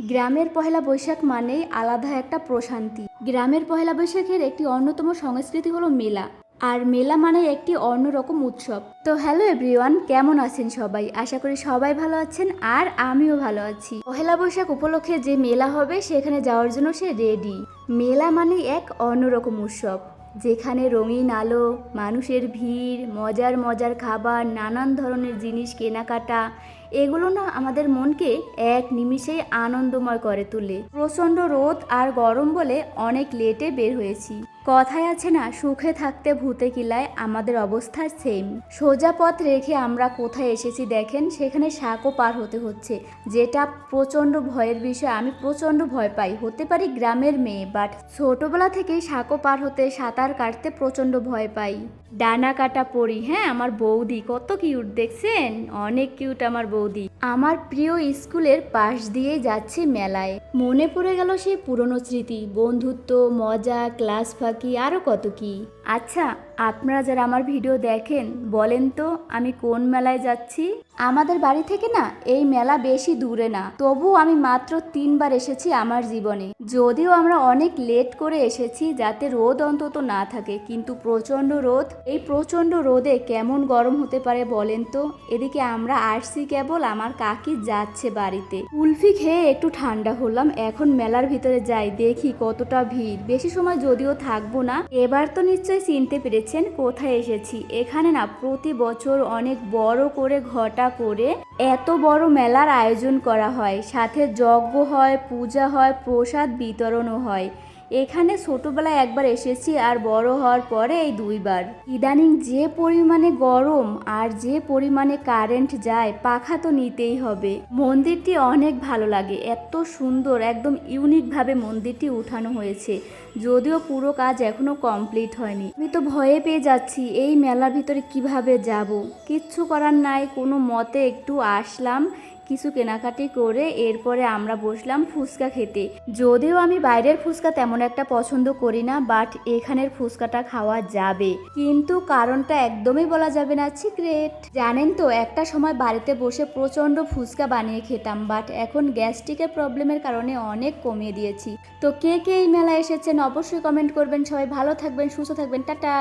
গ্রামের পহেলা বৈশাখ মানেই আলাদা একটা প্রশান্তি। গ্রামের পহেলা বৈশাখের একটি অন্যতম সংস্কৃতি হলো মেলা। আর মেলা মানে একটি অন্যরকম উৎসব। তো হ্যালো এভরিওয়ান, কেমন আছেন সবাই? আশা করি সবাই ভালো আছেন আর আমিও ভালো আছি। পহেলা বৈশাখ উপলক্ষে যে মেলা হবে সেখানে যাওয়ার জন্য সে রেডি। মেলা মানে এক অন্যরকম উৎসব, যেখানে রঙিন আলো, মানুষের ভিড়, মজার মজার খাবার, নানান ধরনের জিনিস কেনাকাটা, এগুলো না আমাদের মনকে এক নিমিষেই আনন্দময় করে তোলে। প্রচণ্ড রোদ আর গরম বলে অনেক লেটে বের হয়েছি। কথায় আছে না, সুখে থাকতে ভূতে কিলায়, আমাদের অবস্থা সেম। সোজা পথ রেখে আমরা কোথায় এসেছি দেখেন, সেখানে সাঁকো পার হতে হচ্ছে, যেটা প্রচণ্ড ভয়ের বিষয়। আমি প্রচণ্ড ভয় পাই, হতে পারি গ্রামের মেয়ে, বাট ছোটবেলা থেকেই সাঁকো পার হতে, সাঁতার কাটতে প্রচণ্ড ভয় পাই। ডানা কাটা পড়ি, হ্যাঁ আমার বৌদি কত কিউট দেখছেন, অনেক কিউট আমার বৌদি। আমার প্রিয় স্কুলের পাশ দিয়েই যাচ্ছে মেলায়। মনে পড়ে গেল সেই পুরনো স্মৃতি, বন্ধুত্ব, মজা, ক্লাস ফাঁকি, আরও কত কি। আচ্ছা, আপনারা যারা আমার ভিডিও দেখেন বলেন তো আমি কোন মেলায় যাচ্ছি? আমাদের বাড়ি থেকে না এই মেলা বেশি দূরে না, তবু আমি মাত্র 3বার এসেছি আমার জীবনে। যদিও আমরা অনেক লেট করে এসেছি যাতে রোদ অন্তত না থাকে, কিন্তু প্রচণ্ড রোদ। এই প্রচণ্ড রোদে কেমন গরম হতে পারে বলেন তো। এদিকে আমরা আসছি কেবল, আমার কাকি যাচ্ছে বাড়িতে। কুলফি খেয়ে একটু ঠান্ডা হলাম, এখন মেলার ভিতরে যাই, দেখি কতটা ভিড়। বেশি সময় যদিও থাকবো না। এবার তো নিশ্চয়ই চিনতে পেরেছেন কোথায় এসেছি। এখানে না প্রতি বছর অনেক বড় করে ঘটা করে এত বড় মেলার আয়োজন করা হয়, সাথে যজ্ঞ হয়, পূজা হয়, প্রসাদ বিতরণও হয়। এখানে ছোটবেলায় একবার এসেছি আর বড় হওয়ার পরে এই 2বার। ইদানিং যে পরিমাণে গরম আর যে পরিমাণে কারেন্ট যায়, পাখা তো নিতেই হবে। মন্দিরটি অনেক ভালো লাগে, এত সুন্দর, একদম ইউনিকভাবে মন্দিরটি উঠানো হয়েছে, যদিও পুরো কাজ এখনো কমপ্লিট হয়নি। আমি তো ভয়ে পেয়ে যাচ্ছি, এই মেলার ভিতরে কিভাবে যাব। কিচ্ছু করার নাই, কোনো মতে একটু আসলাম, কিছু কেনাকাটি করে এরপরে আমরা বসলাম ফুচকা খেতে। যদিও আমি বাইরের ফুচকা তেমন একটা পছন্দ করি না, বাট এখানের ফুচকাটা খাওয়া যাবে, কিন্তু কারণটা একদমই বলা যাবে না, সিক্রেট। জানেন তো, একটা সময় বাড়িতে বসে প্রচণ্ড ফুচকা বানিয়ে খেতাম, বাট এখন গ্যাস্ট্রিকের প্রবলেমের কারণে অনেক কমিয়ে দিয়েছি। তো কে কে এই মেলায় এসেছেন অবশ্যই কমেন্ট করবেন। সবাই ভালো থাকবেন, সুস্থ থাকবেন, টাটা।